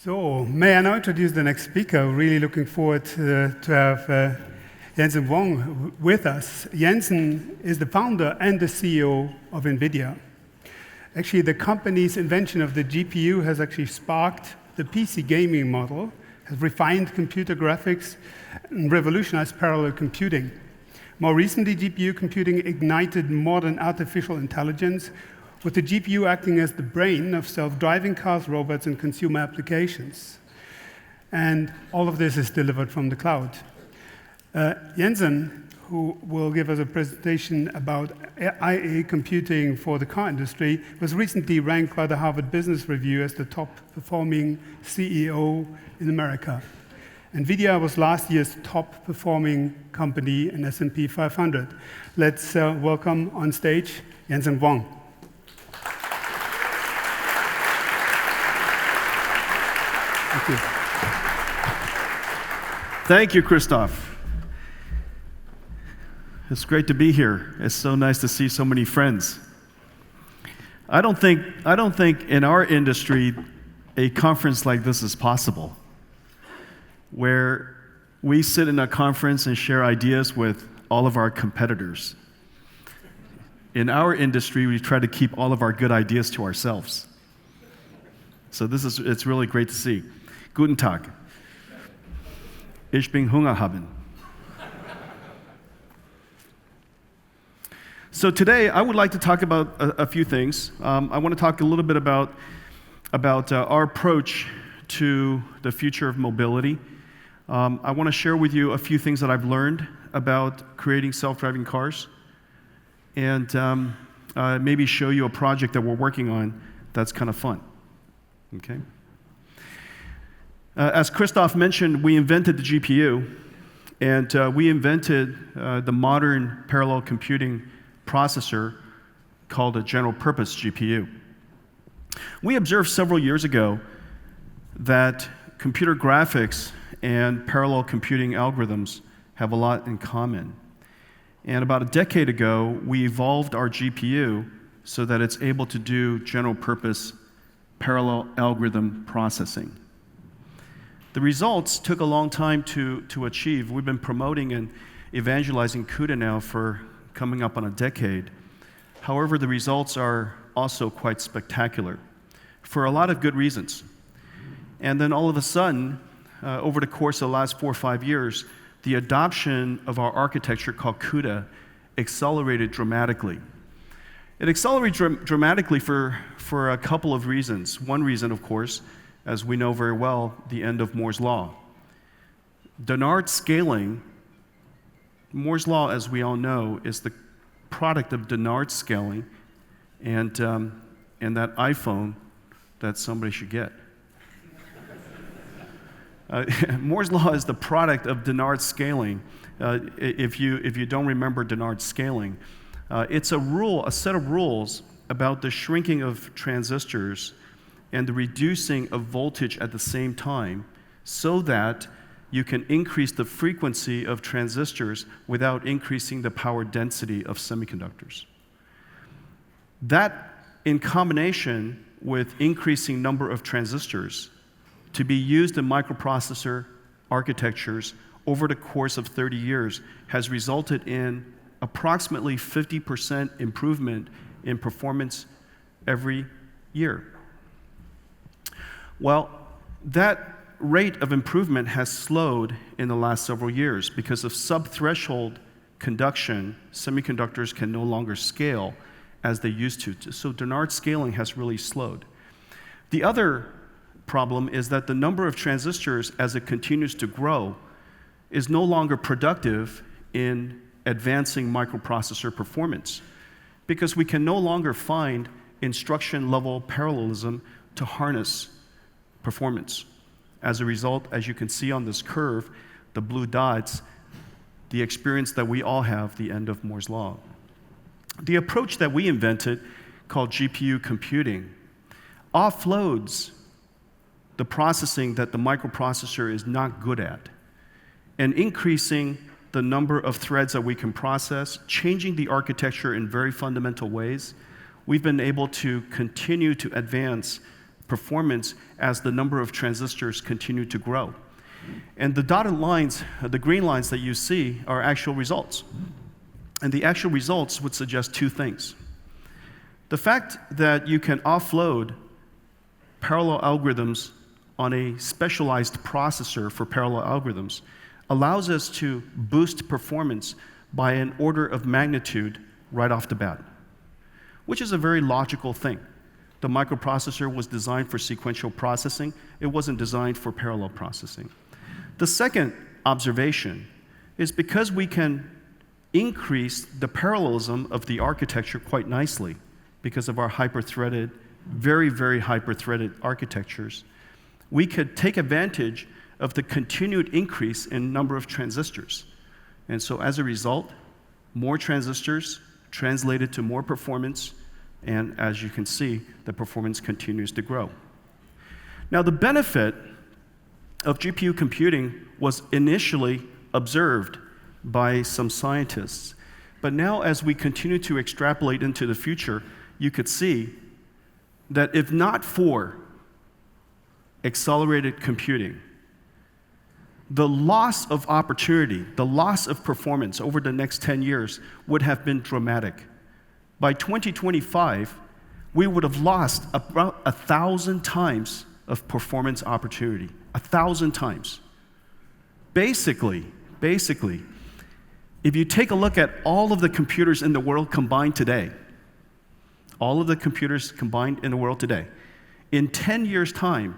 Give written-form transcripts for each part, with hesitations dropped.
So, may I now introduce the next speaker? Really looking forward to have Jensen Huang with us. Jensen is the founder and the CEO of Nvidia. Actually, the company's invention of the GPU has actually sparked the PC gaming model, has refined computer graphics, and revolutionized parallel computing. More recently, GPU computing ignited modern artificial intelligence, with the GPU acting as the brain of self-driving cars, robots, and consumer applications. And all of this is delivered from the cloud. Jensen, who will give us a presentation about AI computing for the car industry, was recently ranked by the Harvard Business Review as the top-performing CEO in America. Nvidia was last year's top-performing company in S&P 500. Let's welcome on stage Jensen Huang. Thank you. Thank you, Christoph. It's great to be here. It's so nice to see so many friends. I don't think in our industry a conference like this is possible, where we sit in a conference and share ideas with all of our competitors. In our industry, we try to keep all of our good ideas to ourselves. So it's really great to see. Guten Tag. Ich bin Hunger haben. So today, I would like to talk about a few things. I want to talk a little bit about our approach to the future of mobility. I want to share with you a few things that I've learned about creating self-driving cars, and maybe show you a project that we're working on that's kind of fun. Okay. As Christoph mentioned, we invented the GPU, and we invented the modern parallel computing processor called a general-purpose GPU. We observed several years ago that computer graphics and parallel computing algorithms have a lot in common. And about a decade ago, we evolved our GPU so that it's able to do general-purpose parallel algorithm processing. The results took a long time to achieve. We've been promoting and evangelizing CUDA now for coming up on a decade. However, the results are also quite spectacular for a lot of good reasons. And then all of a sudden, over the course of the last 4 or 5 years, the adoption of our architecture called CUDA accelerated dramatically. It accelerated dramatically for a couple of reasons. One reason, of course, as we know very well, the end of Moore's Law. Dennard Scaling, Moore's Law, as we all know, is the product of Dennard Scaling and that iPhone that somebody should get. Moore's Law is the product of Dennard Scaling. If you don't remember Dennard Scaling, it's a set of rules about the shrinking of transistors and the reducing of voltage at the same time so that you can increase the frequency of transistors without increasing the power density of semiconductors. That, in combination with increasing number of transistors to be used in microprocessor architectures over the course of 30 years, has resulted in approximately 50% improvement in performance every year. Well, that rate of improvement has slowed in the last several years because of sub-threshold conduction. Semiconductors can no longer scale as they used to. So Dennard scaling has really slowed. The other problem is that the number of transistors, as it continues to grow, is no longer productive in advancing microprocessor performance because we can no longer find instruction-level parallelism to harness performance. As a result, as you can see on this curve, the blue dots, the experience that we all have, the end of Moore's Law. The approach that we invented, called GPU computing, offloads the processing that the microprocessor is not good at, and increasing the number of threads that we can process, changing the architecture in very fundamental ways. We've been able to continue to advance performance as the number of transistors continue to grow. And the dotted lines, the green lines that you see, are actual results. And the actual results would suggest two things. The fact that you can offload parallel algorithms on a specialized processor for parallel algorithms allows us to boost performance by an order of magnitude right off the bat, which is a very logical thing. The microprocessor was designed for sequential processing. It wasn't designed for parallel processing. The second observation is because we can increase the parallelism of the architecture quite nicely because of our hyper-threaded, very, very hyper-threaded architectures, we could take advantage of the continued increase in number of transistors. And so as a result, more transistors translated to more performance, and as you can see, the performance continues to grow. Now, the benefit of GPU computing was initially observed by some scientists. But now, as we continue to extrapolate into the future, you could see that if not for accelerated computing, the loss of opportunity, the loss of performance over the next 10 years would have been dramatic. By 2025, we would have lost about 1,000 times of performance opportunity. 1,000 times. Basically, if you take a look at all of the computers in the world combined today, all of the computers combined in the world today, in 10 years' time,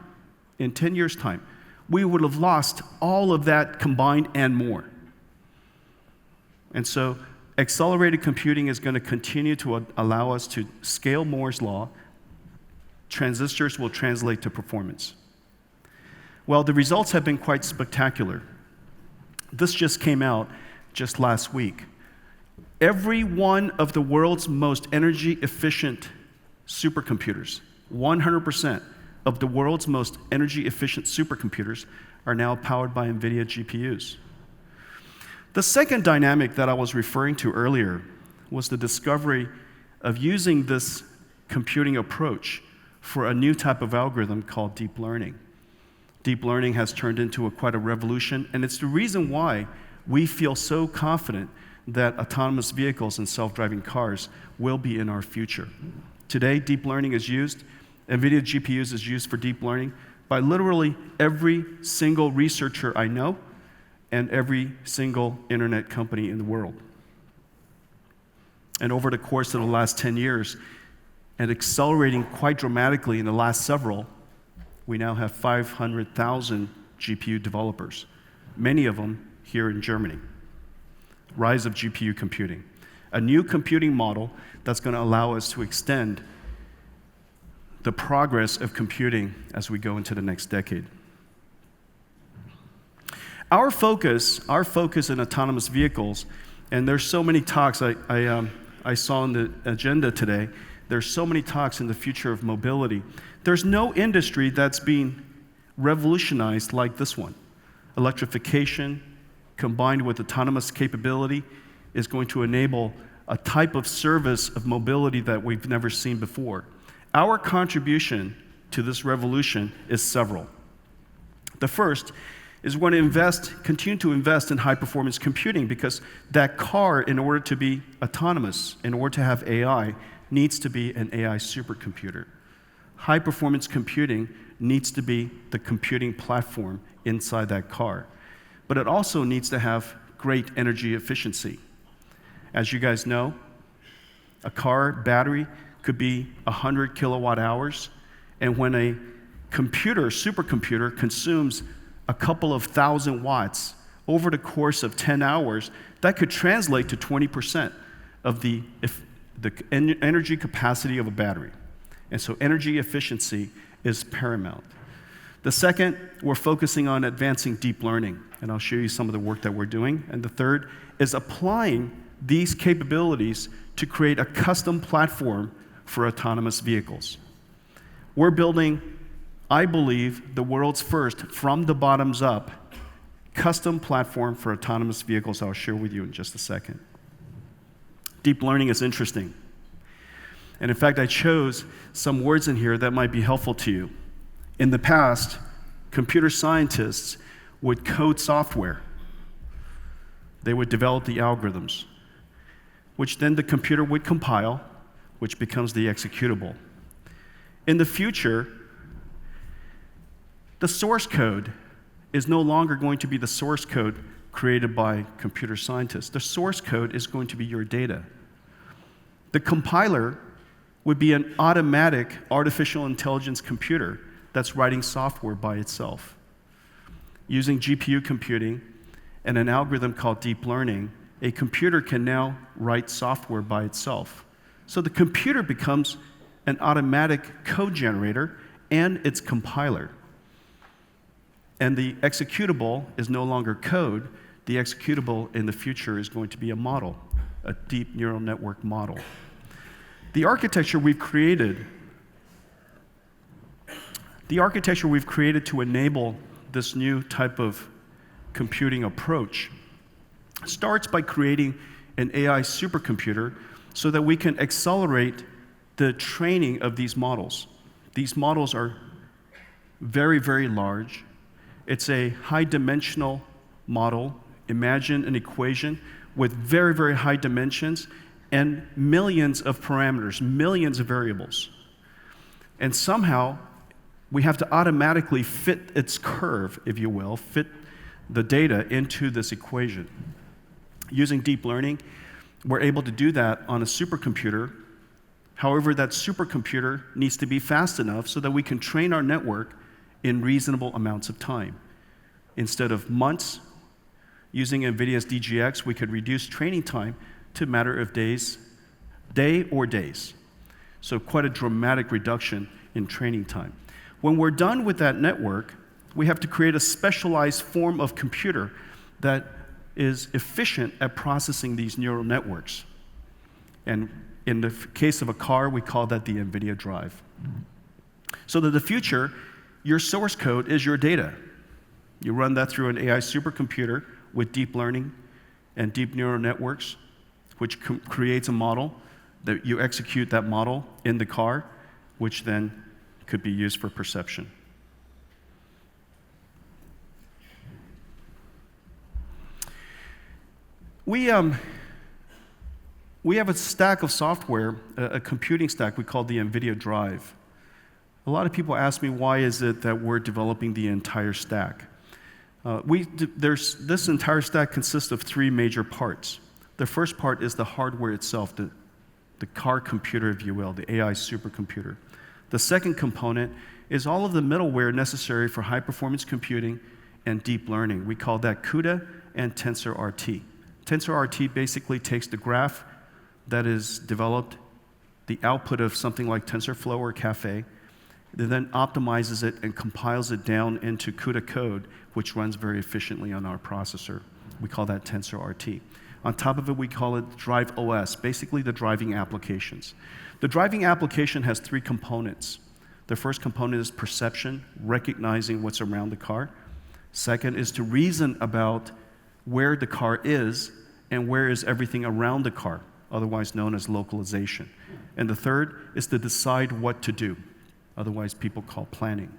we would have lost all of that combined and more. And so accelerated computing is going to continue to allow us to scale Moore's law. Transistors will translate to performance. Well, the results have been quite spectacular. This just came out just last week. Every one of the world's most energy efficient supercomputers, 100% of the world's most energy efficient supercomputers are now powered by Nvidia GPUs. The second dynamic that I was referring to earlier was the discovery of using this computing approach for a new type of algorithm called deep learning. Deep learning has turned into quite a revolution, and it's the reason why we feel so confident that autonomous vehicles and self-driving cars will be in our future. Today, deep learning is used, NVIDIA GPUs is used for deep learning by literally every single researcher I know and every single internet company in the world. And over the course of the last 10 years, and accelerating quite dramatically in the last several, we now have 500,000 GPU developers, many of them here in Germany. Rise of GPU computing, a new computing model that's going to allow us to extend the progress of computing as we go into the next decade. Our focus in autonomous vehicles, and there's so many talks I saw on the agenda today, there's so many talks in the future of mobility. There's no industry that's being revolutionized like this one. Electrification combined with autonomous capability is going to enable a type of service of mobility that we've never seen before. Our contribution to this revolution is several. The first is we're going to continue to invest in high-performance computing because that car, in order to be autonomous, in order to have AI, needs to be an AI supercomputer. High-performance computing needs to be the computing platform inside that car. But it also needs to have great energy efficiency. As you guys know, a car battery could be 100 kilowatt hours, and when a supercomputer consumes a couple of thousand watts over the course of 10 hours, that could translate to 20% of the energy capacity of a battery. And so energy efficiency is paramount. The second, we're focusing on advancing deep learning, and I'll show you some of the work that we're doing. And the third is applying these capabilities to create a custom platform for autonomous vehicles. We're building, I believe, the world's first, from the bottoms up, custom platform for autonomous vehicles I'll share with you in just a second. Deep learning is interesting. And in fact, I chose some words in here that might be helpful to you. In the past, computer scientists would code software. They would develop the algorithms, which then the computer would compile, which becomes the executable. In the future, the source code is no longer going to be the source code created by computer scientists. The source code is going to be your data. The compiler would be an automatic artificial intelligence computer that's writing software by itself. Using GPU computing and an algorithm called deep learning, a computer can now write software by itself. So the computer becomes an automatic code generator and its compiler. And the executable is no longer code. The executable in the future is going to be a model, a deep neural network model. The architecture we've created to enable this new type of computing approach starts by creating an AI supercomputer so that we can accelerate the training of these models. These models are very, very large. It's a high-dimensional model. Imagine an equation with very, very high dimensions and millions of parameters, millions of variables. And somehow, we have to automatically fit its curve, if you will, fit the data into this equation. Using deep learning, we're able to do that on a supercomputer. However, that supercomputer needs to be fast enough so that we can train our network in reasonable amounts of time. Instead of months, using NVIDIA's DGX, we could reduce training time to a matter of days, day or days. So quite a dramatic reduction in training time. When we're done with that network, we have to create a specialized form of computer that is efficient at processing these neural networks. And in the case of a car, we call that the Nvidia Drive. So that in the future, your source code is your data. You run that through an AI supercomputer with deep learning and deep neural networks, which creates a model that you execute that model in the car, which then could be used for perception. We have a stack of software, a computing stack we call the Nvidia Drive. A lot of people ask me, why is it that we're developing the entire stack? This entire stack consists of three major parts. The first part is the hardware itself, the car computer, if you will, the AI supercomputer. The second component is all of the middleware necessary for high-performance computing and deep learning. We call that CUDA and TensorRT. TensorRT basically takes the graph that is developed, the output of something like TensorFlow or Caffe, then optimizes it and compiles it down into CUDA code, which runs very efficiently on our processor. We call that TensorRT. On top of it, we call it Drive OS, basically the driving applications. The driving application has three components. The first component is perception, recognizing what's around the car. Second is to reason about where the car is and where is everything around the car, otherwise known as localization. And the third is to decide what to do, otherwise people call planning.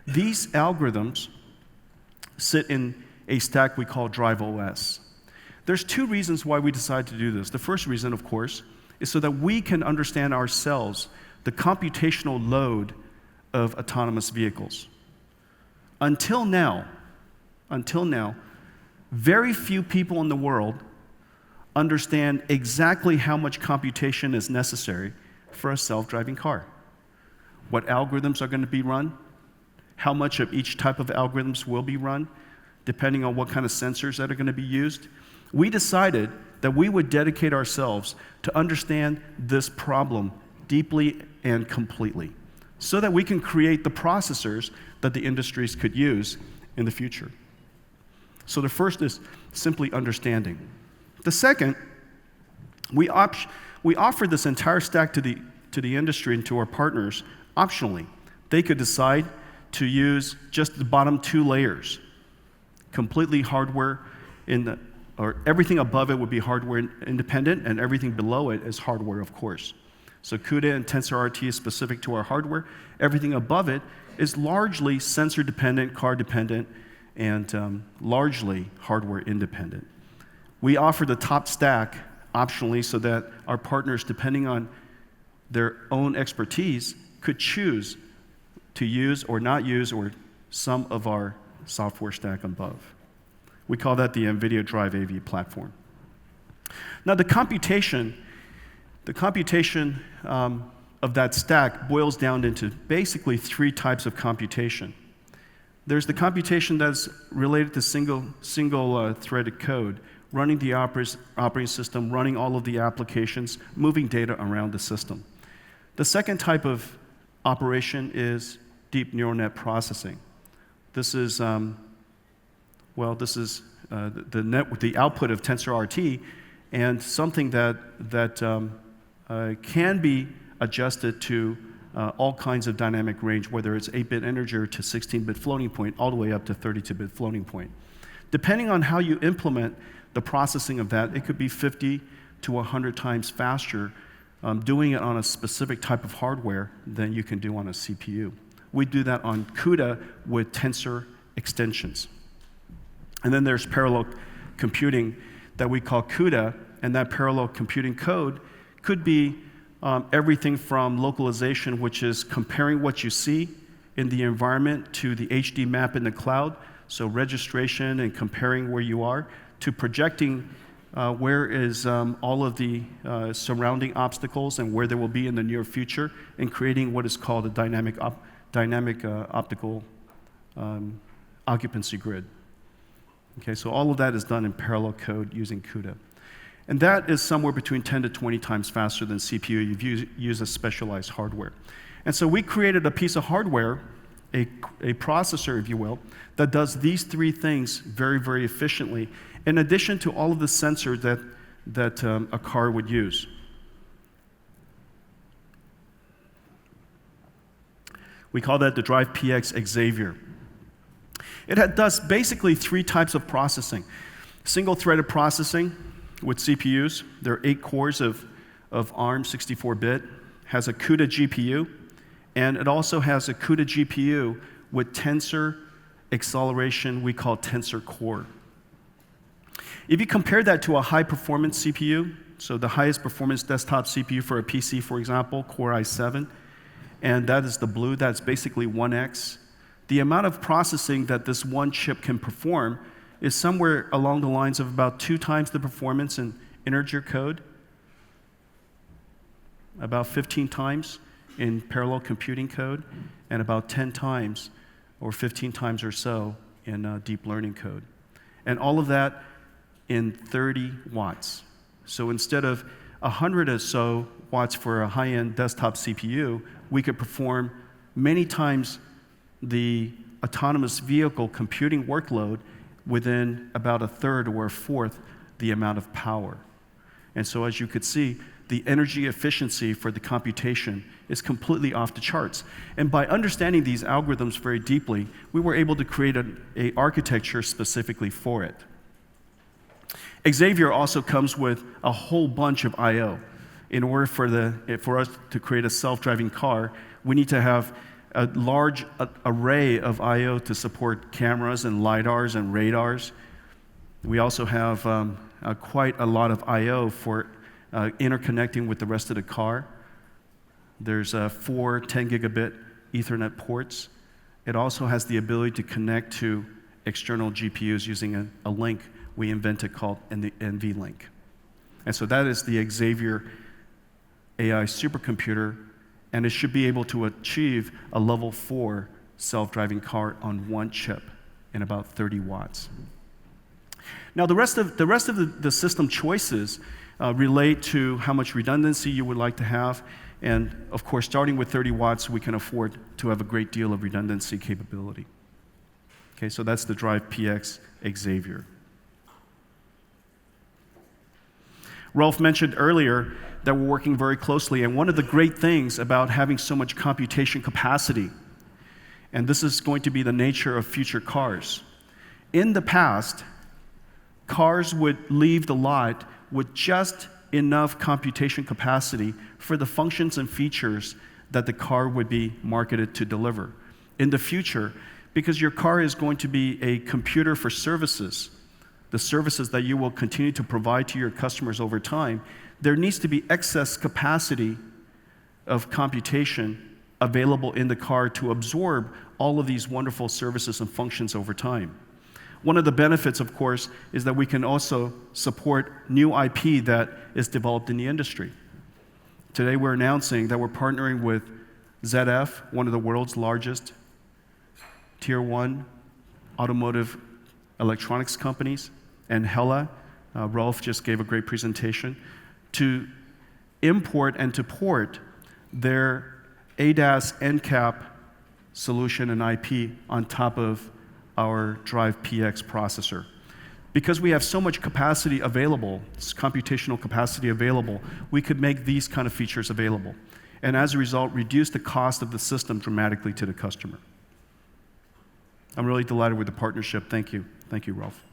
These algorithms sit in a stack we call Drive OS. There's two reasons why we decided to do this. The first reason, of course, is so that we can understand ourselves the computational load of autonomous vehicles. Until now, very few people in the world understand exactly how much computation is necessary for a self-driving car. What algorithms are going to be run, how much of each type of algorithms will be run, depending on what kind of sensors that are going to be used. We decided that we would dedicate ourselves to understand this problem deeply and completely, so that we can create the processors that the industries could use in the future. So the first is simply understanding. The second, we offer this entire stack to the industry and to our partners optionally. They could decide to use just the bottom two layers, completely hardware or everything above it would be hardware independent, and everything below it is hardware, of course. So CUDA and TensorRT is specific to our hardware. Everything above it is largely sensor dependent, car dependent, and largely hardware independent. We offer the top stack optionally so that our partners, depending on their own expertise, could choose to use or not use or some of our software stack above. We call that the Nvidia Drive AV platform. Now the computation of that stack boils down into basically three types of computation. There's the computation that's related to single threaded code, running the operating system, running all of the applications, moving data around the system. The second type of operation is deep neural net processing. This is the output of TensorRT, and something that can be adjusted to all kinds of dynamic range, whether it's 8-bit integer to 16-bit floating point, all the way up to 32-bit floating point. Depending on how you implement the processing of that, it could be 50 to 100 times faster doing it on a specific type of hardware than you can do on a CPU. We do that on CUDA with tensor extensions. And then there's parallel computing that we call CUDA, and that parallel computing code could be everything from localization, which is comparing what you see in the environment to the HD map in the cloud, so registration and comparing where you are, to projecting where is all of the surrounding obstacles and where they will be in the near future, and creating what is called a dynamic optical occupancy grid. Okay, so all of that is done in parallel code using CUDA. And that is somewhere between 10 to 20 times faster than CPU if you use a specialized hardware. And so we created a piece of hardware, a processor, if you will, that does these three things very, very efficiently, in addition to all of the sensors that a car would use. We call that the Drive PX Xavier. It does basically three types of processing. Single-threaded processing with CPUs. There are 8 cores of ARM 64-bit, has a CUDA GPU, and it also has a CUDA GPU with tensor acceleration we call Tensor Core. If you compare that to a high-performance CPU, so the highest performance desktop CPU for a PC, for example, Core i7, and that is the blue, that's basically 1x. The amount of processing that this one chip can perform is somewhere along the lines of about 2 times the performance in integer code, about 15 times in parallel computing code, and about 10 times or 15 times or so in deep learning code. And all of that in 30 watts. So instead of 100 or so watts for a high-end desktop CPU, we could perform many times the autonomous vehicle computing workload within about a third or a fourth the amount of power. And so as you could see, the energy efficiency for the computation is completely off the charts. And by understanding these algorithms very deeply, we were able to create an architecture specifically for it. Xavier also comes with a whole bunch of I/O. In order for us to create a self-driving car, we need to have a large array of I/O to support cameras and LiDARs and radars. We also have quite a lot of I/O for interconnecting with the rest of the car. There's 4 10 gigabit Ethernet ports. It also has the ability to connect to external GPUs using a link we invented called the NVLink. And so that is the Xavier AI supercomputer, and it should be able to achieve a level 4 self-driving car on one chip in about 30 watts. Now, the rest of the system choices relate to how much redundancy you would like to have, and of course, starting with 30 watts, we can afford to have a great deal of redundancy capability. Okay, so that's the Drive PX Xavier. Ralph mentioned earlier that we're working very closely, and one of the great things about having so much computation capacity, and this is going to be the nature of future cars. In the past, cars would leave the lot with just enough computation capacity for the functions and features that the car would be marketed to deliver. In the future, because your car is going to be a computer for services, the services that you will continue to provide to your customers over time, there needs to be excess capacity of computation available in the car to absorb all of these wonderful services and functions over time. One of the benefits, of course, is that we can also support new IP that is developed in the industry. Today we're announcing that we're partnering with ZF, one of the world's largest Tier 1 automotive electronics companies, and Hella, Rolf just gave a great presentation, to import and to port their ADAS NCAP solution and IP on top of our Drive PX processor. Because we have so much capacity available, computational capacity available, we could make these kind of features available. And as a result, reduce the cost of the system dramatically to the customer. I'm really delighted with the partnership. Thank you. Thank you, Rolf.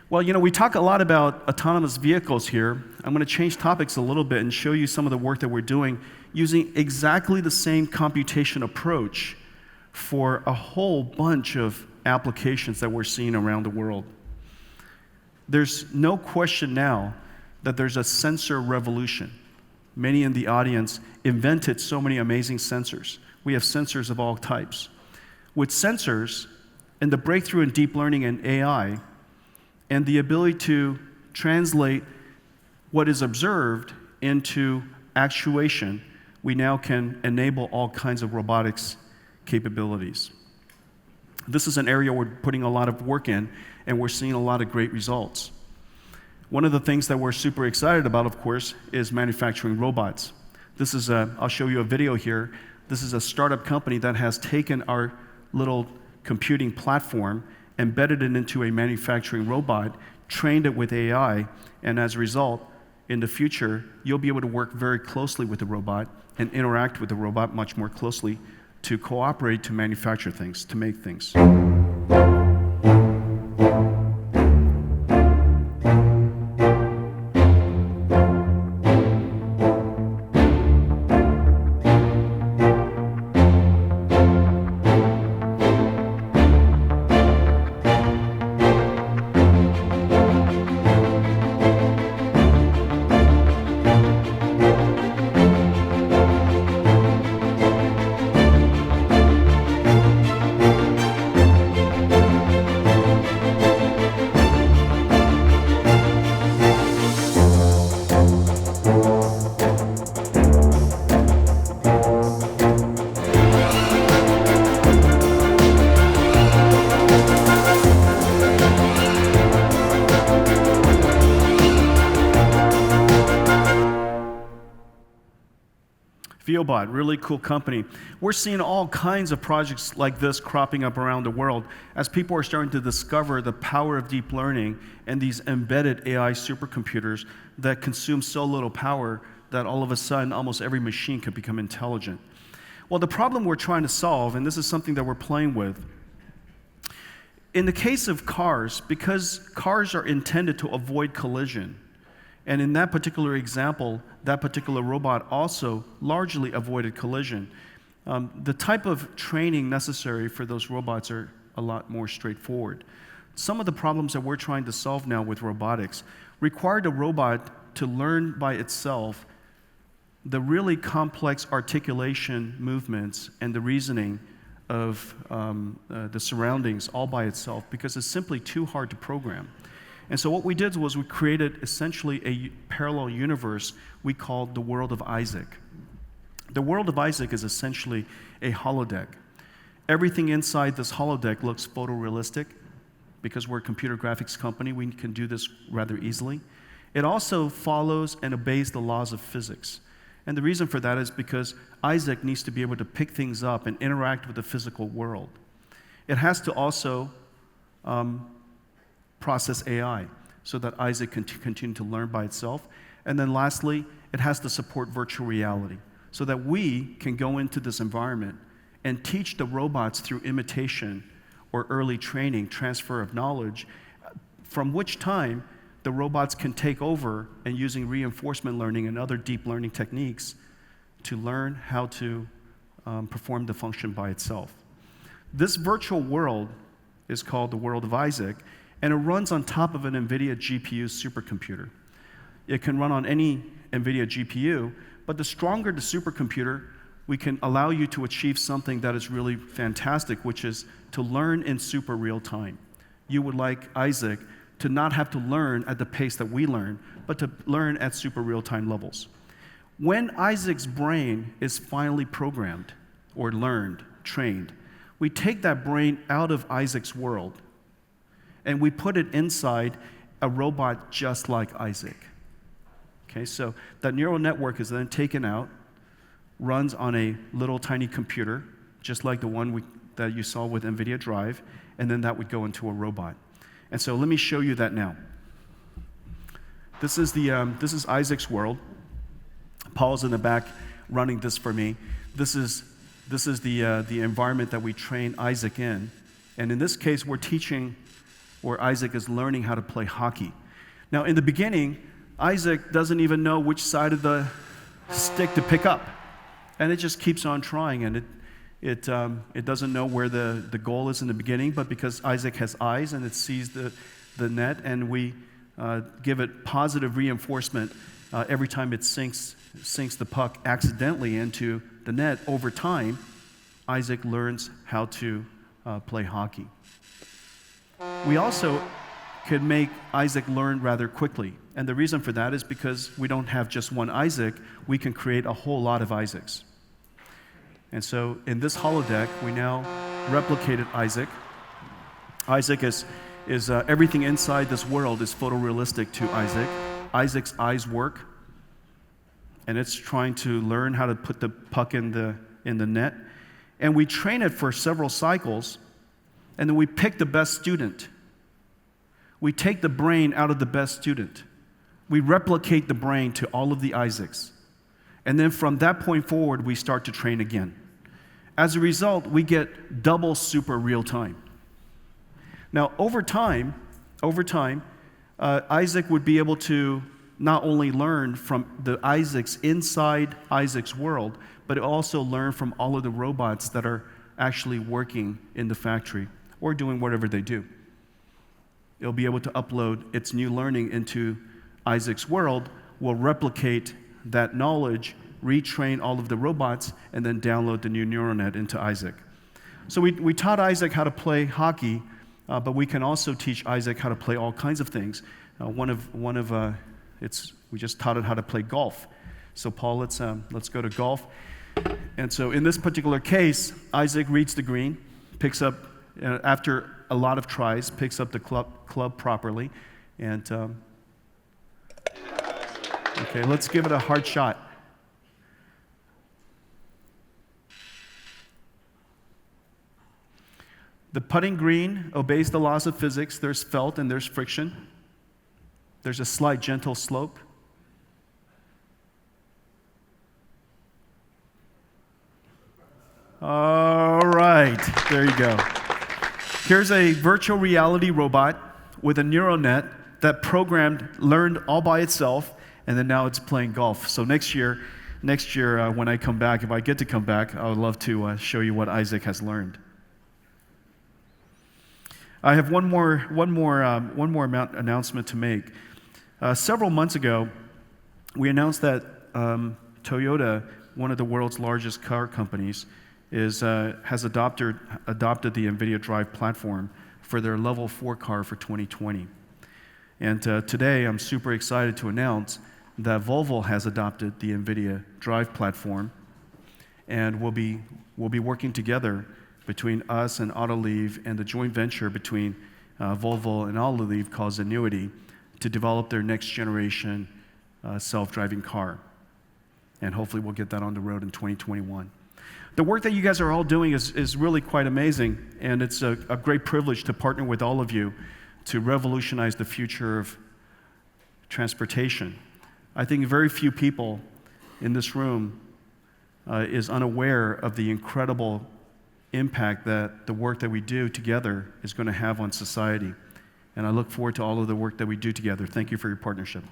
Well, we talk a lot about autonomous vehicles here. I'm going to change topics a little bit and show you some of the work that we're doing using exactly the same computation approach for a whole bunch of applications that we're seeing around the world. There's no question now that there's a sensor revolution. Many in the audience invented so many amazing sensors. We have sensors of all types. With sensors and the breakthrough in deep learning and AI, and the ability to translate what is observed into actuation, we now can enable all kinds of robotics capabilities. This is an area we're putting a lot of work in, and we're seeing a lot of great results. One of the things that we're super excited about, of course, is manufacturing robots. I'll show you a video here. This is a startup company that has taken our little computing platform, embedded it into a manufacturing robot, trained it with AI, and as a result, in the future, you'll be able to work very closely with the robot and interact with the robot much more closely to cooperate to manufacture things, to make things. Viobot, really cool company. We're seeing all kinds of projects like this cropping up around the world as people are starting to discover the power of deep learning and these embedded AI supercomputers that consume so little power that all of a sudden almost every machine could become intelligent. Well, the problem we're trying to solve, and this is something that we're playing with, in the case of cars, because cars are intended to avoid collision, and in that particular example, that particular robot also largely avoided collision. The type of training necessary for those robots are a lot more straightforward. Some of the problems that we're trying to solve now with robotics required a robot to learn by itself the really complex articulation movements and the reasoning of the surroundings all by itself because it's simply too hard to program. And so what we did was we created essentially a parallel universe we called the world of Isaac. The world of Isaac is essentially a holodeck. Everything inside this holodeck looks photorealistic. Because we're a computer graphics company, we can do this rather easily. It also follows and obeys the laws of physics. And the reason for that is because Isaac needs to be able to pick things up and interact with the physical world. It has to also process AI so that Isaac can continue to learn by itself. And then lastly, it has to support virtual reality so that we can go into this environment and teach the robots through imitation or early training, transfer of knowledge, from which time the robots can take over and using reinforcement learning and other deep learning techniques to learn how to perform the function by itself. This virtual world is called the world of Isaac, and it runs on top of an Nvidia GPU supercomputer. It can run on any Nvidia GPU, but the stronger the supercomputer, we can allow you to achieve something that is really fantastic, which is to learn in super real time. You would like Isaac to not have to learn at the pace that we learn, but to learn at super real time levels. When Isaac's brain is finally programmed or learned, trained, we take that brain out of Isaac's world and we put it inside a robot just like Isaac. Okay, so that neural network is then taken out, runs on a little tiny computer, just like the one that you saw with Nvidia Drive, and then that would go into a robot. And so let me show you that now. This is Isaac's world. Paul's in the back running this for me. This is the environment that we train Isaac in. And in this case, we're teaching where Isaac is learning how to play hockey. Now, in the beginning, Isaac doesn't even know which side of the stick to pick up. And it just keeps on trying, and it doesn't know where the goal is in the beginning, but because Isaac has eyes and it sees the net, and we give it positive reinforcement every time it sinks the puck accidentally into the net, over time, Isaac learns how to play hockey. We also could make Isaac learn rather quickly. And the reason for that is because we don't have just one Isaac, we can create a whole lot of Isaacs. And so in this holodeck, we now replicated Isaac. Isaac is everything inside this world is photorealistic to Isaac. Isaac's eyes work, and it's trying to learn how to put the puck in the net. And we train it for several cycles, and then we pick the best student. We take the brain out of the best student. We replicate the brain to all of the Isaacs. And then from that point forward, we start to train again. As a result, we get double super real time. Now, over time, Isaac would be able to not only learn from the Isaacs inside Isaac's world, but also learn from all of the robots that are actually working in the factory or doing whatever they do. It'll be able to upload its new learning into Isaac's world, will replicate that knowledge, retrain all of the robots, and then download the new neural net into Isaac. So we taught Isaac how to play hockey, but we can also teach Isaac how to play all kinds of things. We just taught it how to play golf. So Paul, let's go to golf. And so in this particular case, Isaac reads the green, picks up, after a lot of tries, picks up the club properly, and okay, let's give it a hard shot. The putting green obeys the laws of physics. There's felt and there's friction. There's a slight gentle slope. All right, there you go. Here's a virtual reality robot with a neural net that learned all by itself, and then now it's playing golf. So next year, when I come back, if I get to come back, I would love to show you what Isaac has learned. I have one more announcement to make. Several months ago, we announced that Toyota, one of the world's largest car companies, has adopted the Nvidia Drive platform for their Level 4 car for 2020. And today, I'm super excited to announce that Volvo has adopted the Nvidia Drive platform, and we'll be working together between us and Autoliv and the joint venture between Volvo and Autoliv called Zenuity to develop their next generation self-driving car. And hopefully we'll get that on the road in 2021. The work that you guys are all doing is really quite amazing, and it's a great privilege to partner with all of you to revolutionize the future of transportation. I think very few people in this room is unaware of the incredible impact that the work that we do together is going to have on society. And I look forward to all of the work that we do together. Thank you for your partnership.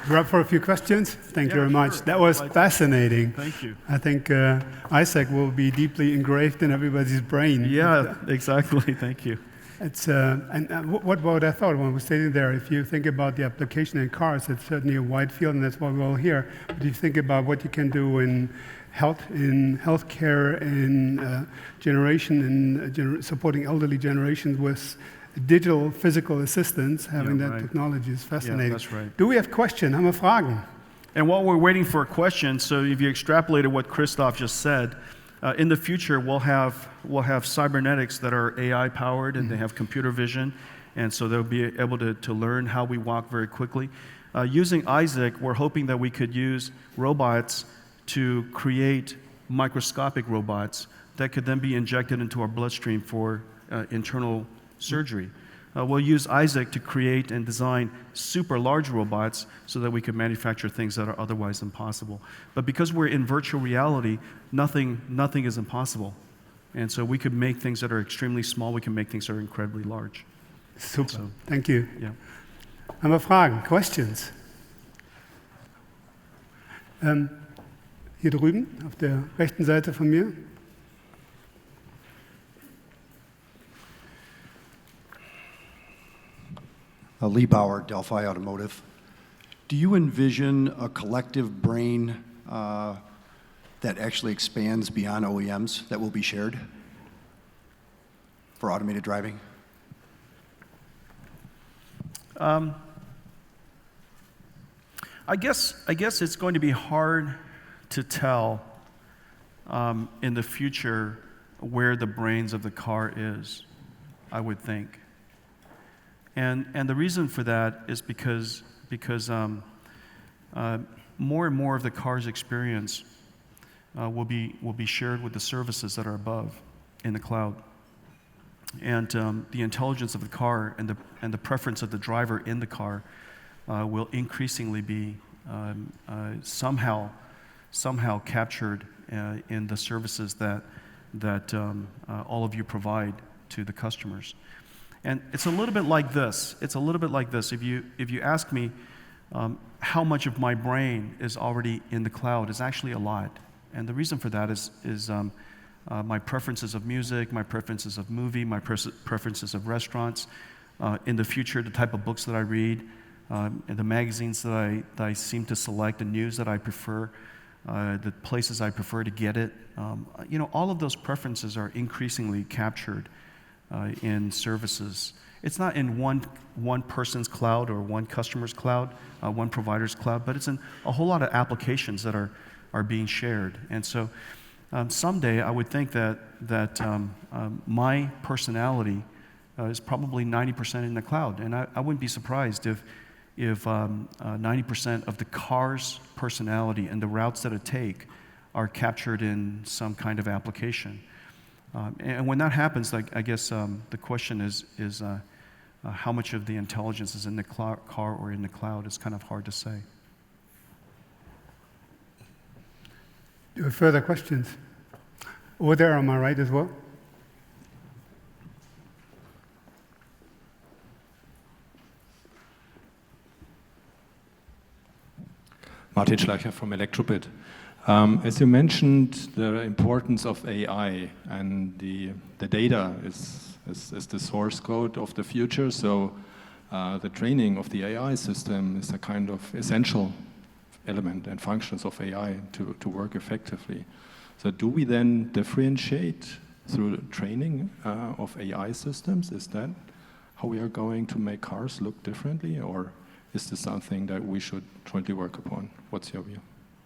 We're up for a few questions. Thank you very much. Sure. That was fascinating. Thank you. I think Isaac will be deeply engraved in everybody's brain. Yeah, exactly. Thank you. It's what I thought when we were sitting there. If you think about the application in cars, it's certainly a wide field, and that's why we're all here. But if you think about what you can do in healthcare, in supporting elderly generations with digital physical assistance, having that technology is fascinating. Yeah, that's right. Do we have questions? Haben wir Fragen? And while we're waiting for a question, so if you extrapolated what Christoph just said, in the future we'll have cybernetics that are AI powered, and they have computer vision, and so they'll be able to learn how we walk very quickly. Using Isaac, we're hoping that we could use robots to create microscopic robots that could then be injected into our bloodstream for internal surgery. We'll use Isaac to create and design super large robots so that we can manufacture things that are otherwise impossible. But because we're in virtual reality, nothing is impossible. And so we could make things that are extremely small, we can make things that are incredibly large. Super, So, thank you. yeah. Haben wir Fragen, questions? Hier drüben, auf der rechten Seite von mir. Lee Bauer, Delphi Automotive. Do you envision a collective brain that actually expands beyond OEMs that will be shared for automated driving? I guess it's going to be hard to tell in the future where the brains of the car is, I would think. And the reason for that is because more and more of the car's experience will be shared with the services that are above in the cloud. And the intelligence of the car and the preference of the driver in the car will increasingly be somehow captured in the services that all of you provide to the customers. And it's a little bit like this. If you ask me how much of my brain is already in the cloud, it's actually a lot. And the reason for that is my preferences of music, my preferences of movie, my preferences of restaurants. In the future, the type of books that I read, and the magazines that I seem to select, the news that I prefer, the places I prefer to get it. All of those preferences are increasingly captured in services. It's not in one person's cloud or one customer's cloud, one provider's cloud, but it's in a whole lot of applications that are being shared. And so someday I would think that my personality is probably 90% in the cloud. And I wouldn't be surprised if 90% of the car's personality and the routes that it take are captured in some kind of application. And when that happens, I guess the question is how much of the intelligence is in the car or in the cloud. It's kind of hard to say. Do you have further questions? Over there on my right as well. Martin Schleicher from Elektrobit. As you mentioned, the importance of AI and the data is the source code of the future. So the training of the AI system is a kind of essential element and functions of AI to work effectively. So do we then differentiate through training of AI systems? Is that how we are going to make cars look differently, or is this something that we should jointly work upon? What's your view?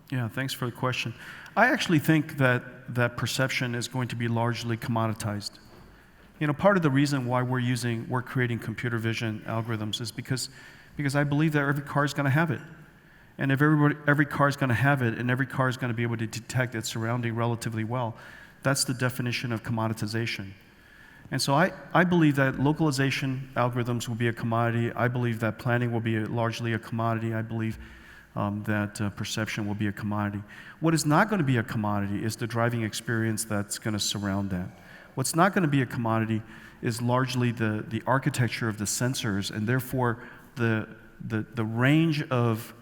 Yeah, thanks for the question. I actually think that perception is going to be largely commoditized. Part of the reason why we're creating computer vision algorithms is because I believe that every car is going to have it. And if every car is going to have it, and every car is going to be able to detect its surrounding relatively well, that's the definition of commoditization. And so I believe that localization algorithms will be a commodity. I believe that planning will be largely a commodity. I believe that perception will be a commodity. What is not going to be a commodity is the driving experience that's going to surround that. What's not going to be a commodity is largely the architecture of the sensors, and therefore the range of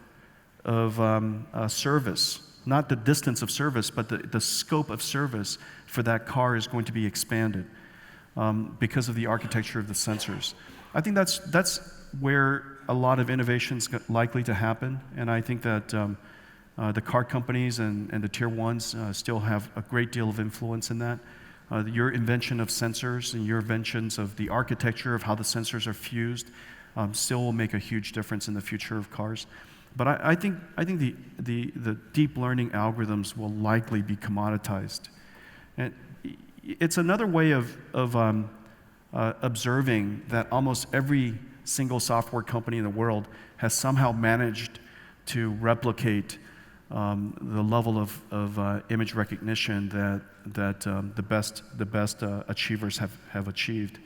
service, not the distance of service, but the scope of service for that car is going to be expanded because of the architecture of the sensors. I think that's where a lot of innovation is likely to happen, and I think that the car companies and the tier ones still have a great deal of influence in that. Your invention of sensors and your inventions of the architecture of how the sensors are fused still will make a huge difference in the future of cars. But I think the deep learning algorithms will likely be commoditized. And it's another way of observing that almost every single software company in the world has somehow managed to replicate the level of image recognition that the best achievers have achieved.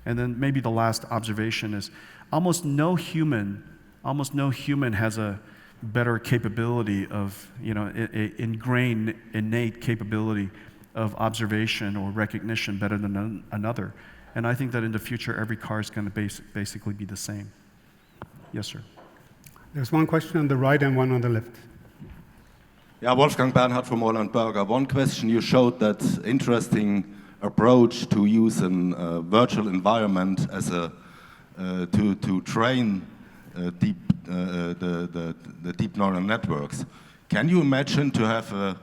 And then maybe the last observation is almost no human has a better capability of, ingrained, innate capability of observation or recognition better than another. And I think that in the future, every car is going to basically be the same. Yes, sir. There's one question on the right and one on the left. Yeah, Wolfgang Bernhard from Roland Berger. One question, you showed that interesting approach to use a virtual environment as to train the deep neural networks. Can you imagine to have a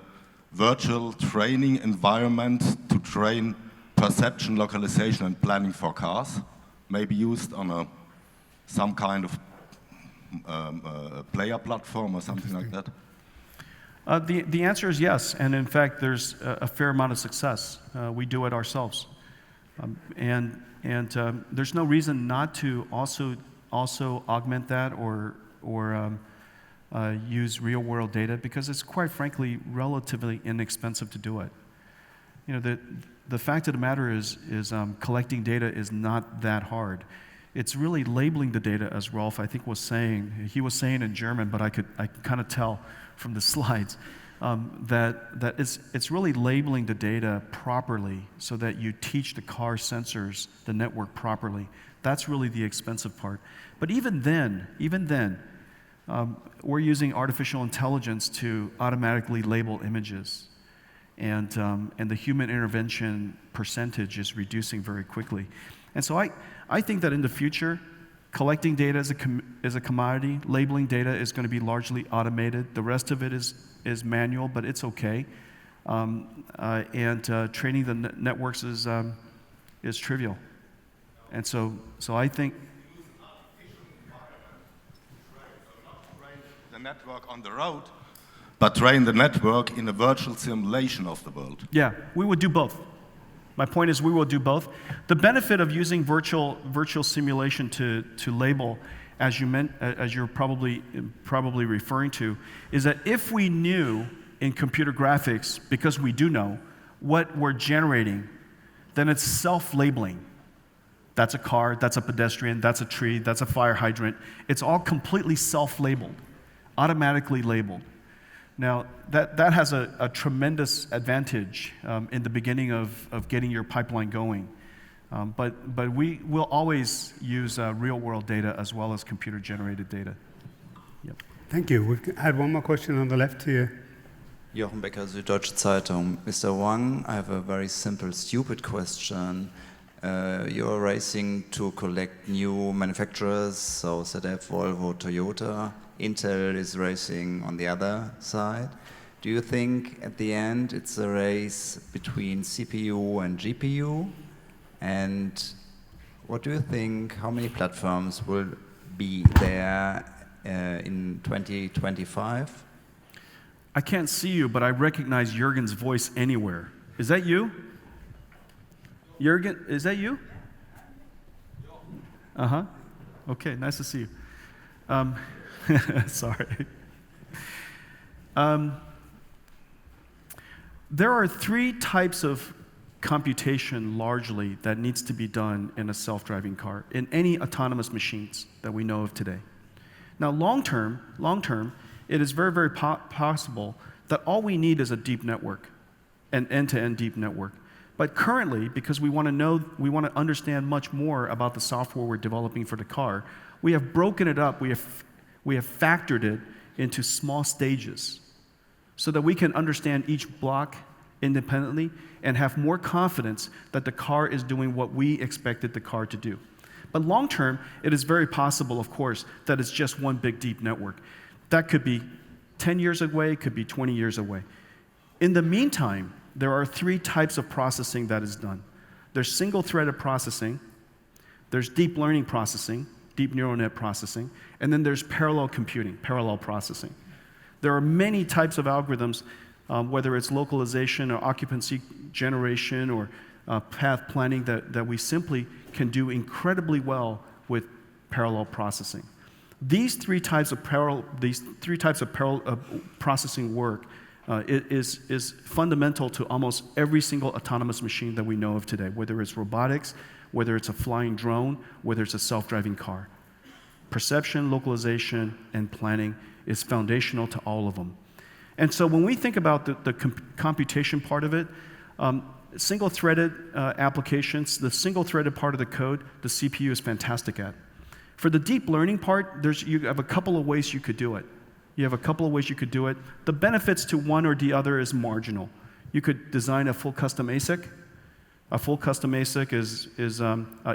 virtual training environment to train perception, localization, and planning for cars, maybe used on some kind of player platform or something like that? The answer is yes, and in fact, there's a fair amount of success. We do it ourselves, and there's no reason not to also augment that or use real-world data, because it's quite frankly relatively inexpensive to do it. The fact of the matter is collecting data is not that hard. It's really labeling the data, as Rolf, I think, was saying. He was saying in German, but I could kind of tell from the slides that it's really labeling the data properly so that you teach the car sensors, the network properly. That's really the expensive part. But even then, we're using artificial intelligence to automatically label images. And the human intervention percentage is reducing very quickly. And so I think that in the future, collecting data is a commodity. Labeling data is going to be largely automated. The rest of it is manual, but it's okay. Training the networks is trivial. And so I think the network on the road, but train the network in a virtual simulation of the world. Yeah, we would do both. My point is we will do both. The benefit of using virtual simulation to label, as you're probably referring to, is that if we knew in computer graphics, because we do know, what we're generating, then it's self-labeling. That's a car, that's a pedestrian, that's a tree, that's a fire hydrant. It's all completely self-labeled, automatically labeled. Now, that has a tremendous advantage in the beginning of getting your pipeline going. But we will always use real-world data as well as computer-generated data. Yep. Thank you. We've had one more question on the left here. Jochen Becker, Süddeutsche Zeitung. Mr. Wang, I have a very simple, stupid question. You're racing to collect new manufacturers, so ZF, Volvo, Toyota. Intel is racing on the other side. Do you think at the end it's a race between CPU and GPU? And what do you think, how many platforms will be there in 2025? I can't see you, but I recognize Jürgen's voice anywhere. Is that you? Jürgen, is that you? Uh-huh. Okay, nice to see you. Sorry. There are three types of computation largely that needs to be done in a self-driving car, in any autonomous machines that we know of today. Now, long term, it is very, very possible that all we need is a deep network, an end-to-end deep network. But currently, because we want to understand much more about the software we're developing for the car, we have broken it up, we have factored it into small stages so that we can understand each block independently and have more confidence that the car is doing what we expected the car to do. But long term, it is very possible, of course, that it's just one big deep network. That could be 10 years away, could be 20 years away. In the meantime, there are 3 types of processing that is done. There's single-threaded processing, there's deep learning processing, deep neural net processing, and then there's parallel computing, parallel processing. There are many types of algorithms, whether it's localization or occupancy generation or path planning that we simply can do incredibly well with parallel processing. These three types of parallel processing work is fundamental to almost every single autonomous machine that we know of today, whether it's robotics, whether it's a flying drone, whether it's a self-driving car. Perception, localization, and planning is foundational to all of them. And so when we think about the computation part of it, single-threaded applications, the single-threaded part of the code, the CPU is fantastic at. For the deep learning part, you have a couple of ways you could do it. The benefits to one or the other is marginal. You could design a full custom ASIC. A full custom ASIC is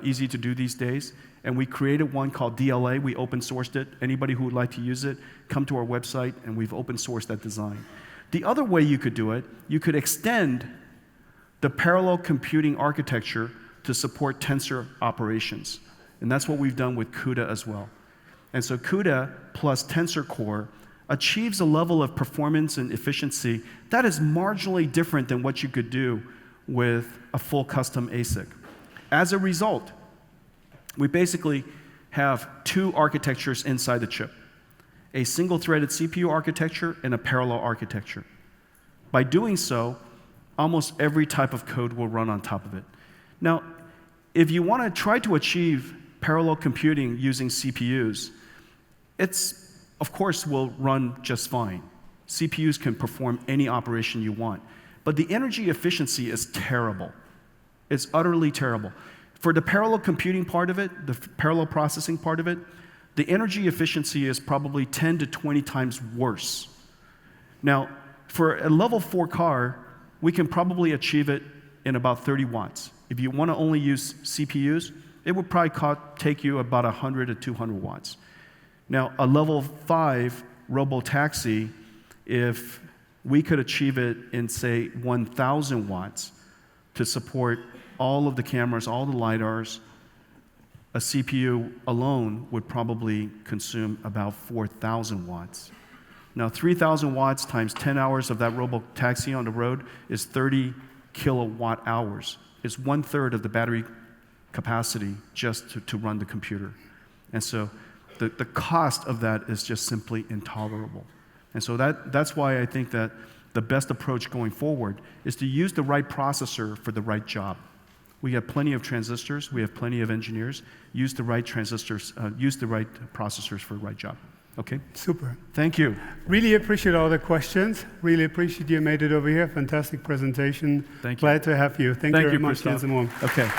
easy to do these days. And we created one called DLA. We open sourced it. Anybody who would like to use it, come to our website, and we've open sourced that design. The other way you could do it, you could extend the parallel computing architecture to support tensor operations. And that's what we've done with CUDA as well. And so CUDA plus Tensor Core achieves a level of performance and efficiency that is marginally different than what you could do with a full custom ASIC. As a result, we basically have 2 architectures inside the chip, a single-threaded CPU architecture and a parallel architecture. By doing so, almost every type of code will run on top of it. Now, if you want to try to achieve parallel computing using CPUs, it's, of course, will run just fine. CPUs can perform any operation you want. But the energy efficiency is terrible. It's utterly terrible. For the parallel computing part of it, the parallel processing part of it, the energy efficiency is probably 10 to 20 times worse. Now, for a level 4 car, we can probably achieve it in about 30 watts. If you want to only use CPUs, it would probably take you about 100 to 200 watts. Now, a level 5 robotaxi, if we could achieve it in, say, 1,000 watts to support all of the cameras, all the LiDARs, a CPU alone would probably consume about 4,000 watts. Now, 3,000 watts times 10 hours of that robotaxi on the road is 30 kilowatt hours. It's 1/3 of the battery capacity just to run the computer. And so the cost of that is just simply intolerable. And so that's why I think that the best approach going forward is to use the right processor for the right job. We have plenty of transistors, we have plenty of engineers. Use the right transistors, use the right processors for the right job. Okay? Super. Thank you. Really appreciate all the questions. Really appreciate you made it over here. Fantastic presentation. Thank you. Glad to have you. Thank you very much, Christoph. Jensen Wong. Okay.